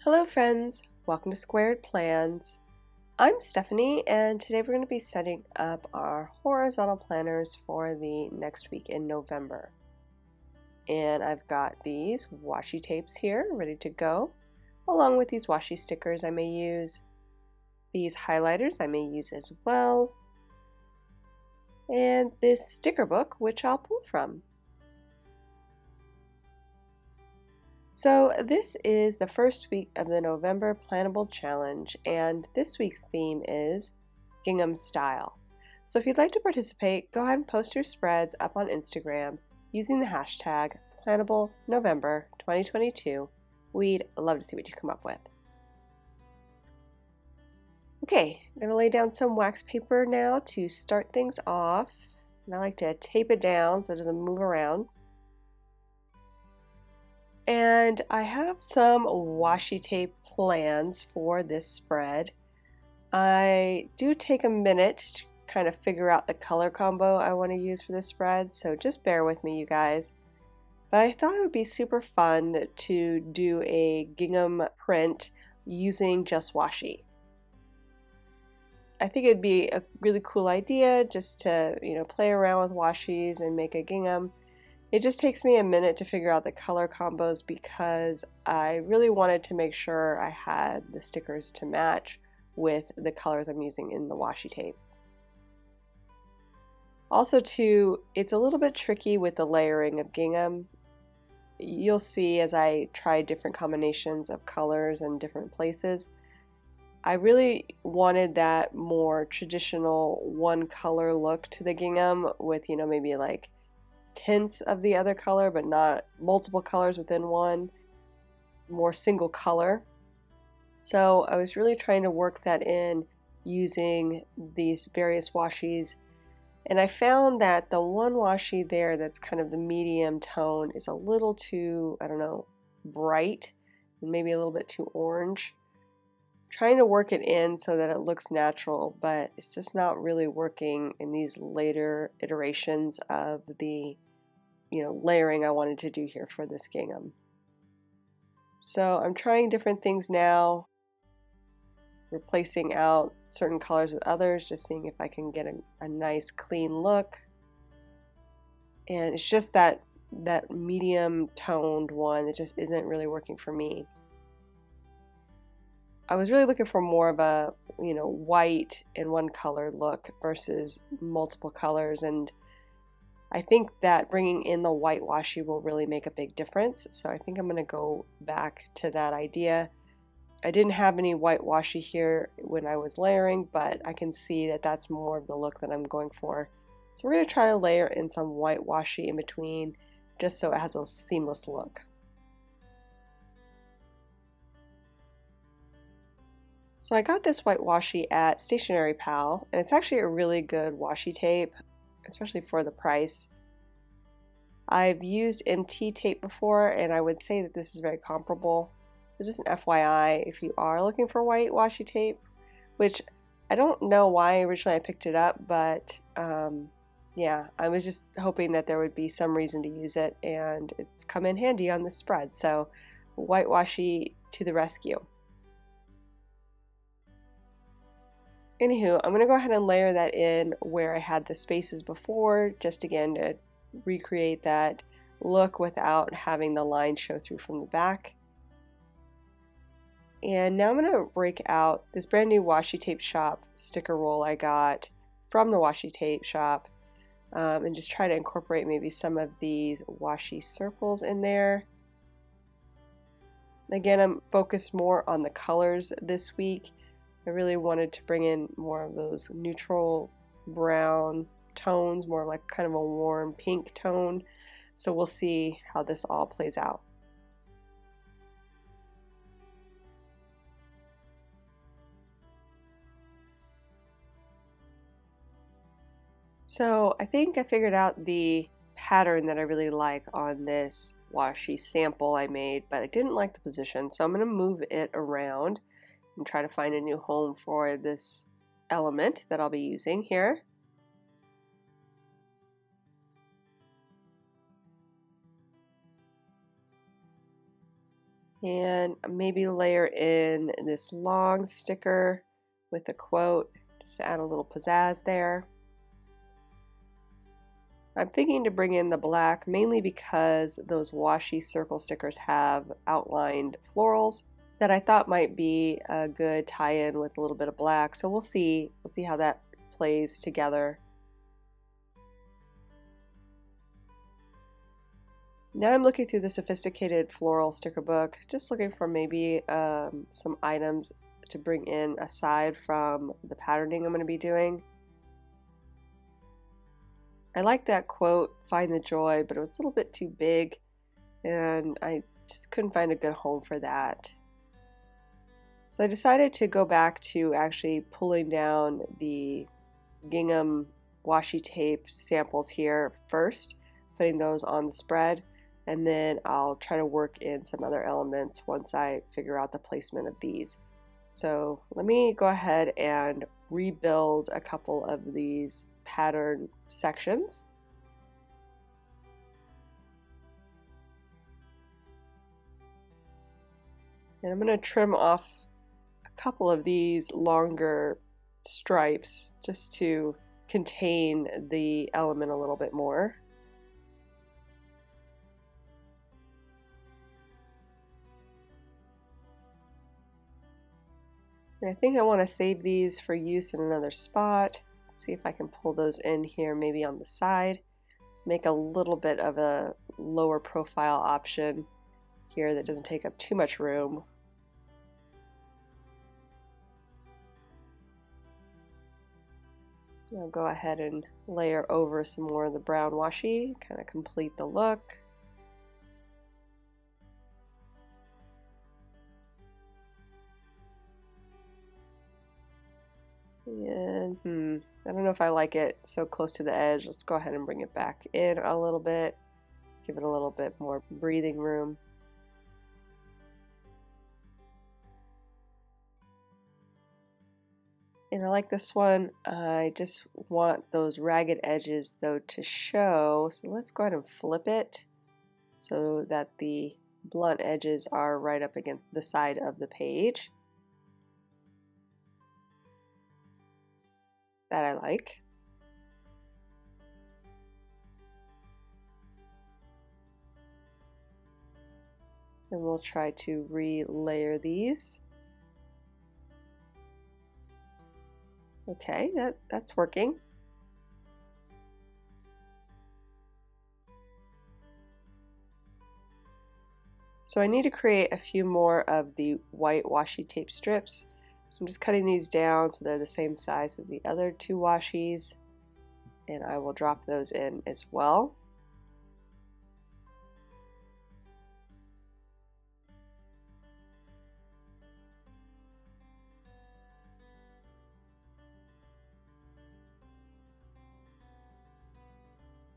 Hello friends, welcome to Squared Plans. I'm Stephanie and today we're going to be setting up our horizontal planners for the next week in November. And I've got these washi tapes here ready to go, along with these washi stickers I may use. These highlighters I may use as well. And this sticker book which I'll pull from. So this is the first week of the November Plannable Challenge, and this week's theme is Gingham style. So if you'd like to participate, go ahead and post your spreads up on Instagram using the hashtag PlannableNovember2022. We'd love to see what you come up with. Okay, I'm going to lay down some wax paper now to start things off, and I like to tape it down so it doesn't move around. And I have some washi tape plans for this spread. I do take a minute to kind of figure out the color combo I want to use for this spread, so just bear with me, you guys. But I thought it would be super fun to do a gingham print using just washi. I think it'd be a really cool idea just to, play around with washis and make a gingham. It just takes me a minute to figure out the color combos because I really wanted to make sure I had the stickers to match with the colors I'm using in the washi tape. Also too, it's a little bit tricky with the layering of gingham. You'll see as I try different combinations of colors in different places. I really wanted that more traditional one color look to the gingham with, maybe like tints of the other color, but not multiple colors within one, more single color. So I was really trying to work that in using these various washis, and I found that the one washi there that's kind of the medium tone is a little too, bright, and maybe a little bit too orange. Trying to work it in so that it looks natural, but it's just not really working in these later iterations of the layering I wanted to do here for this gingham. So I'm trying different things now, replacing out certain colors with others, just seeing if I can get a nice clean look. And it's just that medium toned one that just isn't really working for me. I was really looking for more of a white and one color look versus multiple colors, and I think that bringing in the white washi will really make a big difference, so I think I'm going to go back to that idea. I didn't have any white washi here when I was layering, but I can see that that's more of the look that I'm going for. So we're going to try to layer in some white washi in between, just so it has a seamless look. So I got this white washi at Stationery Pal, and it's actually a really good washi tape, especially for the price. I've used MT tape before, and I would say that this is very comparable. So just an FYI, if you are looking for white washi tape, which I don't know why originally I picked it up, but yeah, I was just hoping that there would be some reason to use it, and it's come in handy on this spread. So white washi to the rescue. Anywho, I'm going to go ahead and layer that in where I had the spaces before, just again to recreate that look without having the line show through from the back. And now I'm going to break out this brand new Washi Tape Shop sticker roll I got from the Washi Tape Shop, and just try to incorporate maybe some of these washi circles in there. Again, I'm focused more on the colors this week. I really wanted to bring in more of those neutral brown tones, more like kind of a warm pink tone. So we'll see how this all plays out. So I think I figured out the pattern that I really like on this washi sample I made, but I didn't like the position, so I'm going to move it around and try to find a new home for this element that I'll be using here. And maybe layer in this long sticker with a quote, just to add a little pizzazz there. I'm thinking to bring in the black mainly because those washi circle stickers have outlined florals that I thought might be a good tie-in with a little bit of black. So we'll see how that plays together. Now I'm looking through the sophisticated floral sticker book, just looking for maybe some items to bring in aside from the patterning I'm going to be doing. I like that quote, "Find the joy," but it was a little bit too big and I just couldn't find a good home for that. So I decided to go back to actually pulling down the Gingham washi tape samples here first, putting those on the spread, and then I'll try to work in some other elements once I figure out the placement of these. So let me go ahead and rebuild a couple of these pattern sections. And I'm going to trim off a couple of these longer stripes just to contain the element a little bit more. And I think I want to save these for use in another spot. See if I can pull those in here, maybe on the side. Make a little bit of a lower profile option here that doesn't take up too much room. I'll go ahead and layer over some more of the brown washi, kind of complete the look. And I don't know if I like it so close to the edge. Let's go ahead and bring it back in a little bit, give it a little bit more breathing room. And I like this one. I just want those ragged edges though to show. So let's go ahead and flip it so that the blunt edges are right up against the side of the page. That I like. And we'll try to re-layer these. Okay, that's working. So I need to create a few more of the white washi tape strips. So I'm just cutting these down so they're the same size as the other two washis, and I will drop those in as well.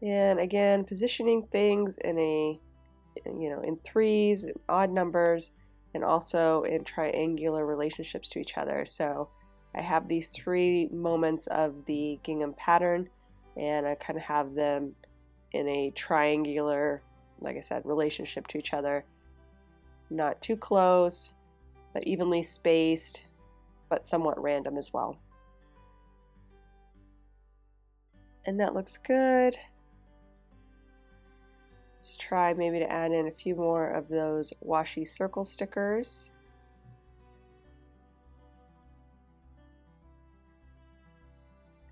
And again, positioning things in in threes, odd numbers, and also in triangular relationships to each other. So I have these three moments of the gingham pattern, and I kind of have them in a triangular, like I said, relationship to each other. Not too close, but evenly spaced, but somewhat random as well. And that looks good. Let's try maybe to add in a few more of those washi circle stickers.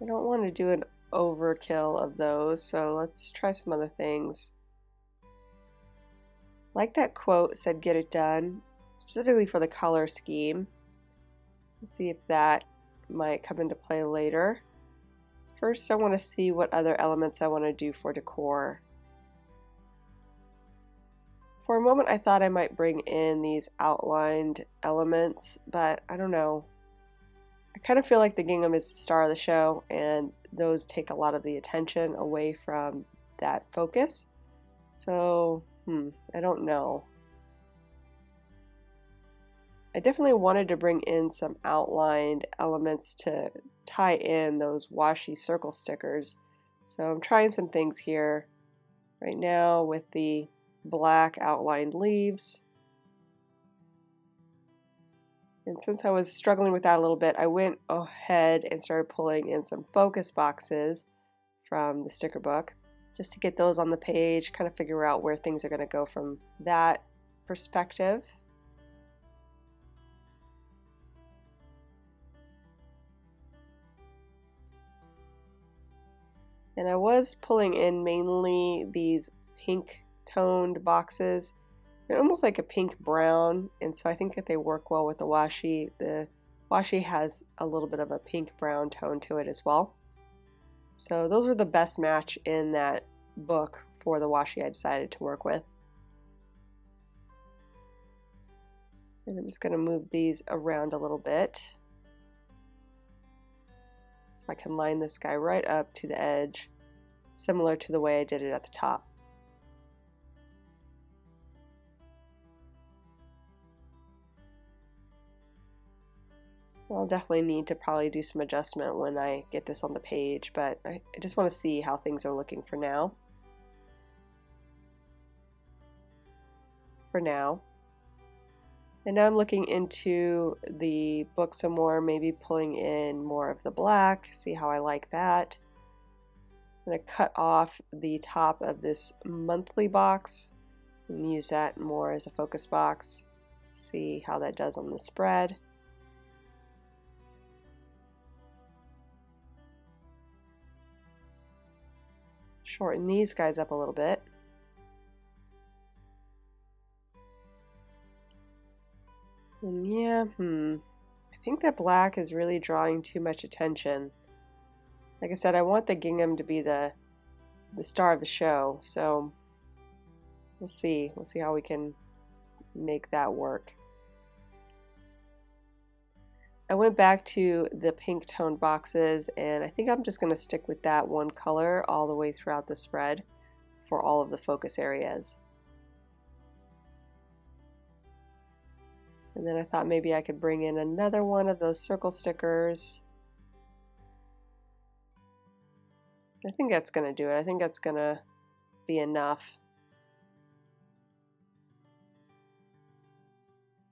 I don't want to do an overkill of those, so let's try some other things. Like that quote said, "Get it done," specifically for the color scheme. Let's see if that might come into play later. First, I want to see what other elements I want to do for decor. For a moment I thought I might bring in these outlined elements, but I don't know. I kind of feel like the gingham is the star of the show, and those take a lot of the attention away from that focus. So, I don't know. I definitely wanted to bring in some outlined elements to tie in those washi circle stickers. So I'm trying some things here right now with the black outlined leaves. And since I was struggling with that a little bit, I went ahead and started pulling in some focus boxes from the sticker book just to get those on the page, kind of figure out where things are going to go from that perspective. And I was pulling in mainly these pink toned boxes. They're almost like a pink brown, and so I think that they work well with the washi. The washi has a little bit of a pink brown tone to it as well. So those were the best match in that book for the washi I decided to work with. And I'm just going to move these around a little bit so I can line this guy right up to the edge, similar to the way I did it at the top. I'll definitely need to probably do some adjustment when I get this on the page, but I just want to see how things are looking for now. And now I'm looking into the book some more, maybe pulling in more of the black, see how I like that. I'm going to cut off the top of this monthly box and use that more as a focus box. See how that does on the spread. Shorten these guys up a little bit. And yeah, I think that black is really drawing too much attention. Like I said, I want the gingham to be the star of the show, so we'll see. We'll see how we can make that work. I went back to the pink toned boxes, and I think I'm just going to stick with that one color all the way throughout the spread for all of the focus areas. And then I thought maybe I could bring in another one of those circle stickers. I think that's going to do it. I think that's going to be enough.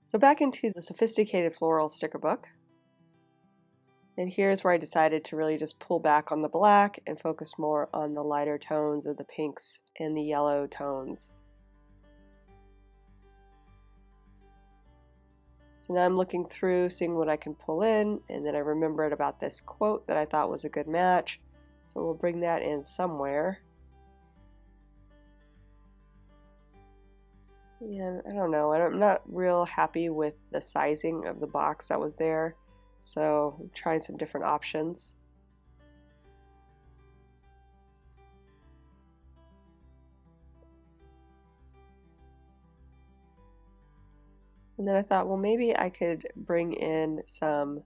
So back into the sophisticated floral sticker book. And here's where I decided to really just pull back on the black and focus more on the lighter tones of the pinks and the yellow tones. So now I'm looking through, seeing what I can pull in, and then I remembered about this quote that I thought was a good match. So we'll bring that in somewhere. And I don't know, I'm not real happy with the sizing of the box that was there. So I'm trying some different options. And then I thought, well, maybe I could bring in some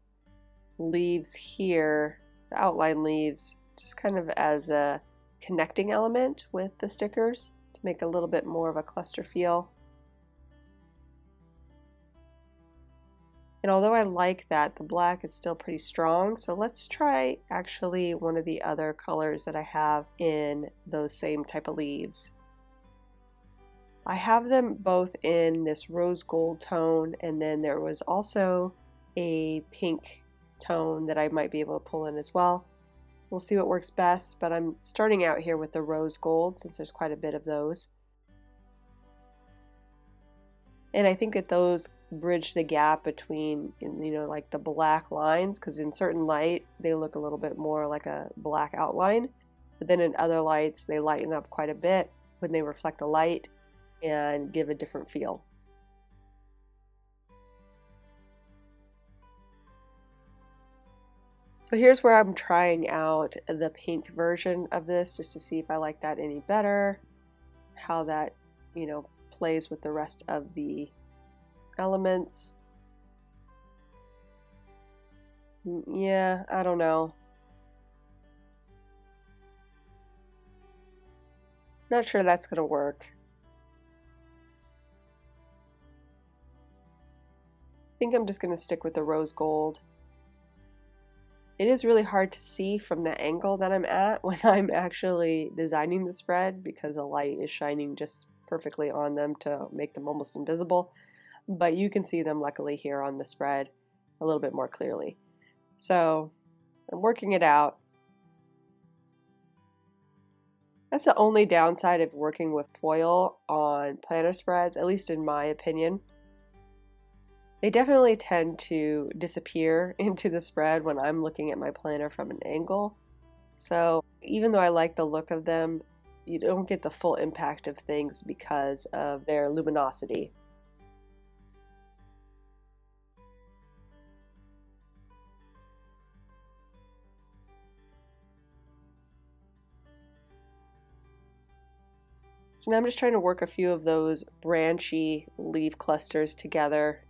leaves here, the outline leaves, just kind of as a connecting element with the stickers to make a little bit more of a cluster feel. And although I like that, the black is still pretty strong, so let's try actually one of the other colors that I have in those same type of leaves. I have them both in this rose gold tone, and then there was also a pink tone that I might be able to pull in as well. So we'll see what works best, but I'm starting out here with the rose gold since there's quite a bit of those. And I think that those bridge the gap between, like the black lines, because in certain light they look a little bit more like a black outline, but then in other lights they lighten up quite a bit when they reflect the light and give a different feel. So here's where I'm trying out the pink version of this just to see if I like that any better, how that plays with the rest of the elements. Yeah, I don't know. Not sure that's gonna work. I think I'm just gonna stick with the rose gold. It is really hard to see from the angle that I'm at when I'm actually designing the spread because the light is shining just perfectly on them to make them almost invisible. but you can see them luckily here on the spread a little bit more clearly. So I'm working it out. That's the only downside of working with foil on planner spreads, at least in my opinion. They definitely tend to disappear into the spread when I'm looking at my planner from an angle. So even though I like the look of them, you don't get the full impact of things because of their luminosity. So now I'm just trying to work a few of those branchy leaf clusters together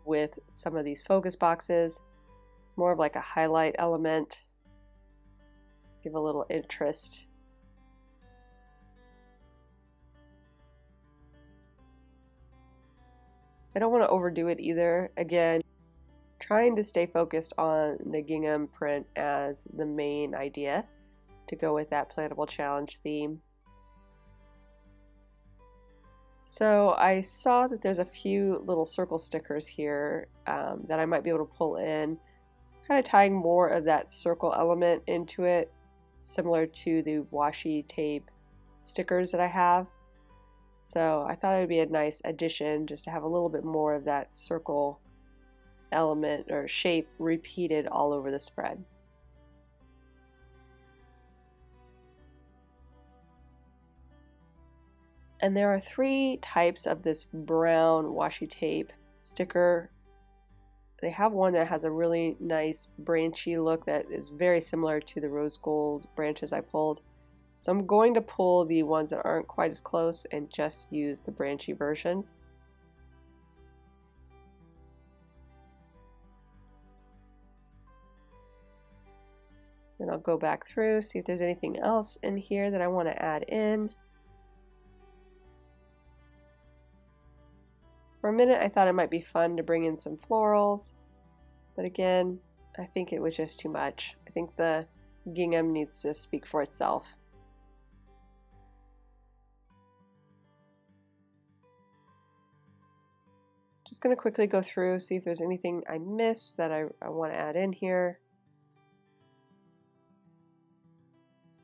with some of these focus boxes. It's more of like a highlight element. Give a little interest. I don't want to overdo it either. Again, trying to stay focused on the gingham print as the main idea to go with that plantable challenge theme. So I saw that there's a few little circle stickers here that I might be able to pull in, kind of tying more of that circle element into it, similar to the washi tape stickers that I have. So I thought it would be a nice addition just to have a little bit more of that circle element or shape repeated all over the spread. And there are 3 types of this brown washi tape sticker. They have one that has a really nice branchy look that is very similar to the rose gold branches I pulled. So I'm going to pull the ones that aren't quite as close and just use the branchy version. Then I'll go back through, see if there's anything else in here that I want to add in. For a minute I thought it might be fun to bring in some florals, but again, I think it was just too much. I think the gingham needs to speak for itself. Just going to quickly go through, see if there's anything I missed that I want to add in here.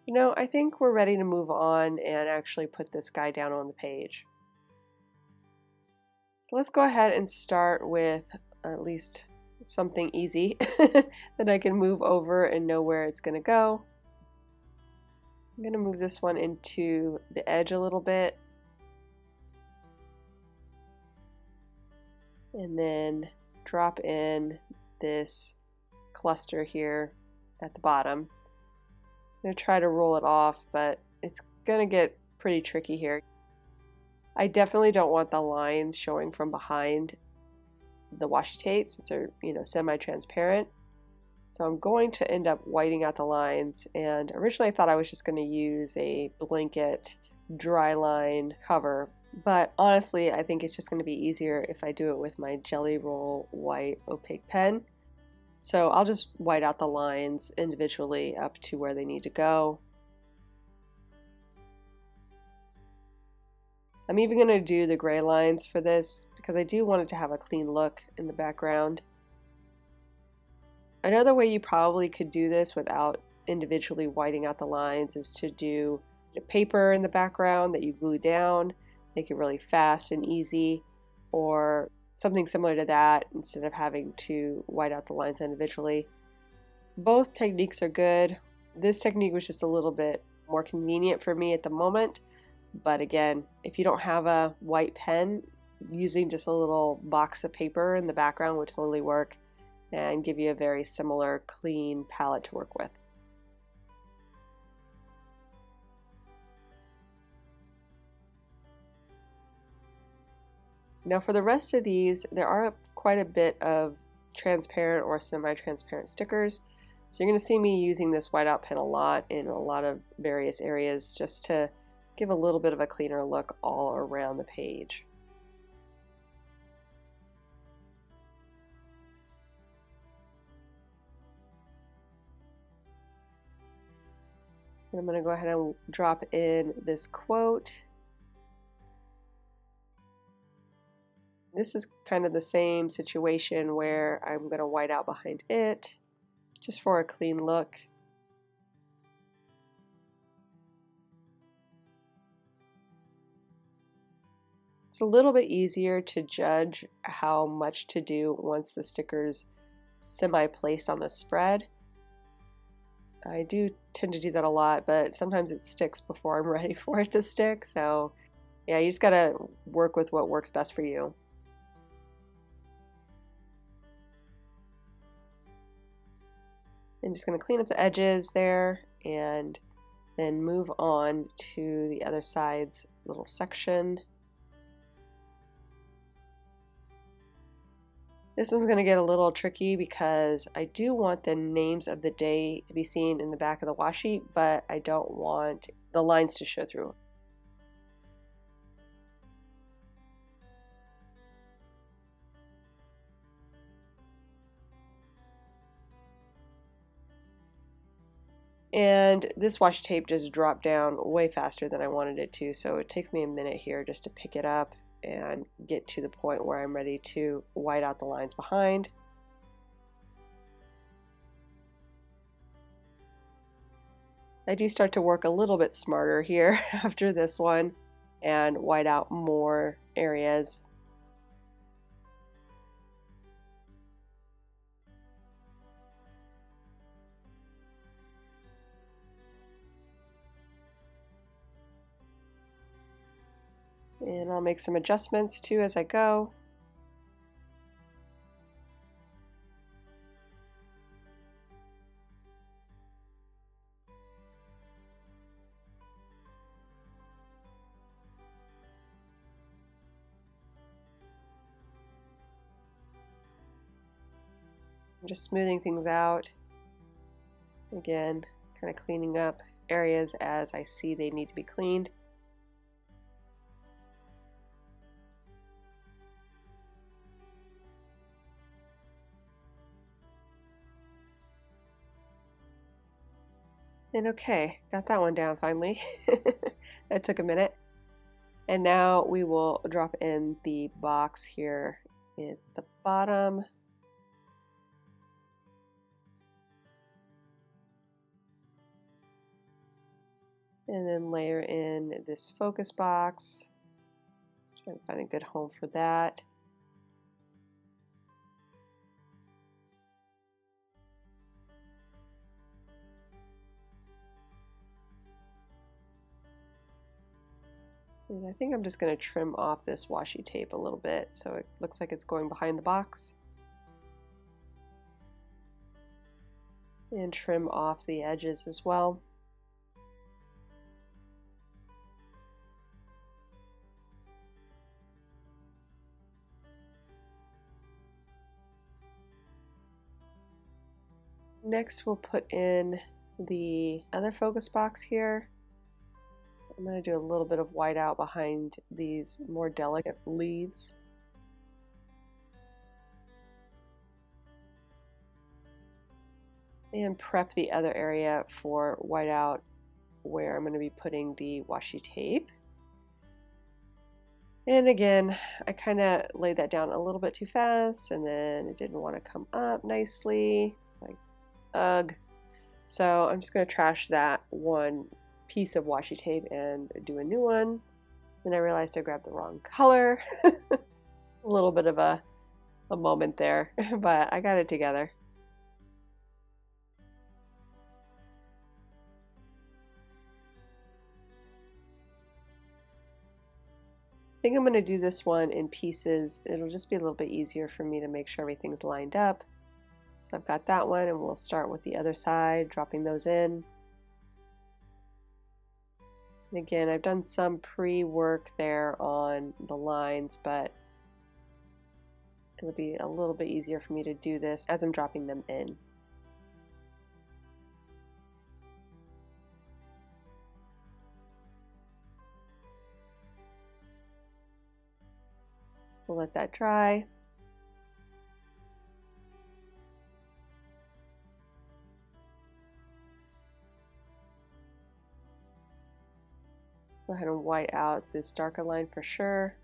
You know, I think we're ready to move on and actually put this guy down on the page. So let's go ahead and start with at least something easy that I can move over and know where it's going to go. I'm going to move this one into the edge a little bit. And then drop in this cluster here at the bottom. I'm going to try to roll it off, but it's going to get pretty tricky here. I definitely don't want the lines showing from behind the washi tape since they're, semi-transparent. So I'm going to end up whiting out the lines, and originally I thought I was just going to use a blanket dry line cover, but honestly I think it's just going to be easier if I do it with my Jelly Roll white opaque pen. So I'll just white out the lines individually up to where they need to go. I'm even going to do the gray lines for this because I do want it to have a clean look in the background. Another way you probably could do this without individually whiting out the lines is to do a paper in the background that you glue down, make it really fast and easy, or something similar to that instead of having to white out the lines individually. Both techniques are good. This technique was just a little bit more convenient for me at the moment. But again, if you don't have a white pen, using just a little box of paper in the background would totally work and give you a very similar clean palette to work with. Now for the rest of these, there are quite a bit of transparent or semi-transparent stickers. So you're going to see me using this whiteout pen a lot in a lot of various areas just to give a little bit of a cleaner look all around the page. And I'm going to go ahead and drop in this quote. This is kind of the same situation where I'm going to white out behind it just for a clean look. It's a little bit easier to judge how much to do once the sticker's semi-placed on the spread. I do tend to do that a lot, but sometimes it sticks before I'm ready for it to stick. So yeah, you just gotta work with what works best for you. I'm just gonna clean up the edges there and then move on to the other side's little section. This one's going to get a little tricky because I do want the names of the day to be seen in the back of the washi, but I don't want the lines to show through. And this washi tape just dropped down way faster than I wanted it to, so it takes me a minute here just to pick it up and get to the point where I'm ready to white out the lines behind. I do start to work a little bit smarter here after this one and white out more areas. And I'll make some adjustments too as I go. I'm just smoothing things out. Again, kind of cleaning up areas as I see they need to be cleaned. And okay, got that one down finally. That took a minute. And now we will drop in the box here at the bottom. And then layer in this focus box. Try to find a good home for that. And I think I'm just going to trim off this washi tape a little bit so it looks like it's going behind the box. And trim off the edges as well. Next we'll put in the other focus box here. I'm going to do a little bit of white out behind these more delicate leaves. And prep the other area for white out where I'm going to be putting the washi tape. And again, I kind of laid that down a little bit too fast and then it didn't want to come up nicely. It's like, ugh. So I'm just going to trash that one piece of washi tape and do a new one. Then I realized I grabbed the wrong color. A little bit of a moment there, but I got it together. I think I'm going to do this one in pieces. It'll just be a little bit easier for me to make sure everything's lined up. So I've got that one and we'll start with the other side, dropping those in. And again, I've done some pre-work there on the lines, but it'll be a little bit easier for me to do this as I'm dropping them in. So we'll let that dry. Go ahead and white out this darker line for sure.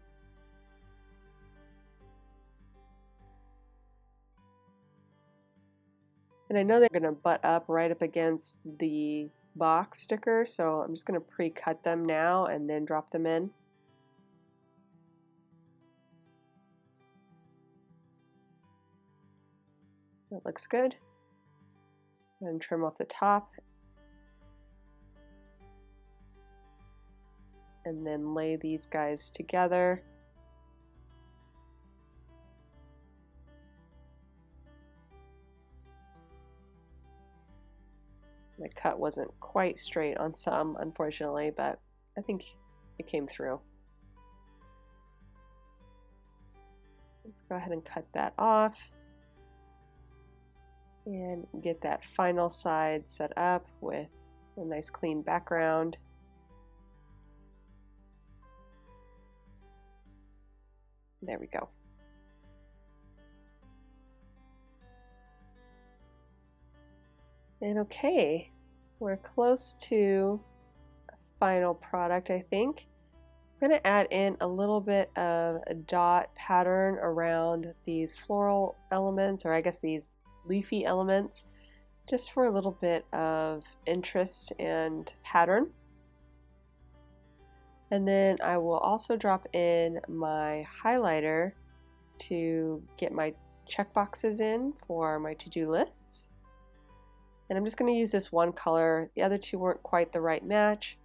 And I know they're going to butt up right up against the box sticker, so I'm just going to pre-cut them now and then drop them in. That looks good. And trim off the top. And then lay these guys together. My cut wasn't quite straight on some, unfortunately, but I think it came through. Let's go ahead and cut that off and get that final side set up with a nice clean background. There we go. And okay, we're close to a final product, I think. I'm going to add in a little bit of a dot pattern around these floral elements, or I guess these leafy elements, just for a little bit of interest and pattern. And then I will also drop in my highlighter to get my checkboxes in for my to-do lists. And I'm just going to use this one color. The other two weren't quite the right match.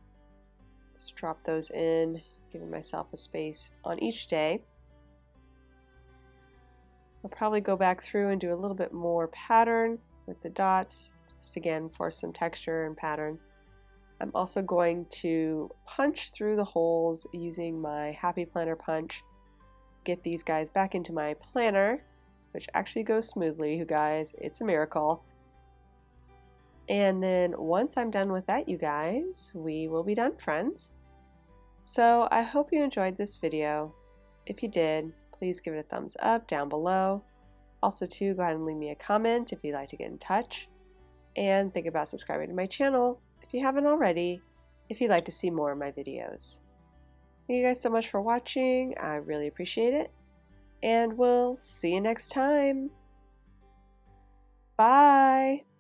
Just drop those in, giving myself a space on each day. I'll probably go back through and do a little bit more pattern with the dots, just again for some texture and pattern. I'm also going to punch through the holes using my Happy Planner punch. Get these guys back into my planner, which actually goes smoothly, you guys. It's a miracle. And then once I'm done with that, you guys, we will be done, friends. So I hope you enjoyed this video. If you did, please give it a thumbs up down below. Also too, go ahead and leave me a comment if you'd like to get in touch. And think about subscribing to my channel if you haven't already, if you'd like to see more of my videos. Thank you guys so much for watching. I really appreciate it. And we'll see you next time. Bye!